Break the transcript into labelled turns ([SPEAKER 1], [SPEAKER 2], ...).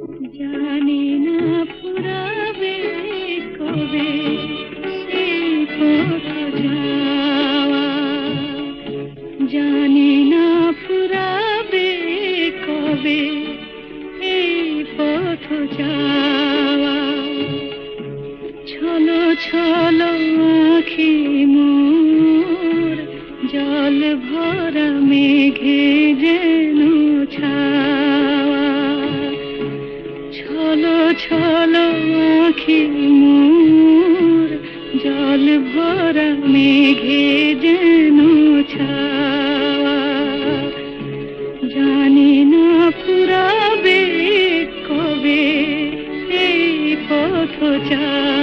[SPEAKER 1] জানি না ফুরাবে কবে সেই পথ যাওয়া, জানি না ফুরাবে কবে এই পথ যাওয়া। ছলো ছলো আঁখি মোর জল ভরা মেঘে যেন ছাওয়া। ছলো ছলো আঁখি মোর জল ভরা মেঘে যেন ছাওয়া। জানি না ফুরাবে কবে এই পথ চলা।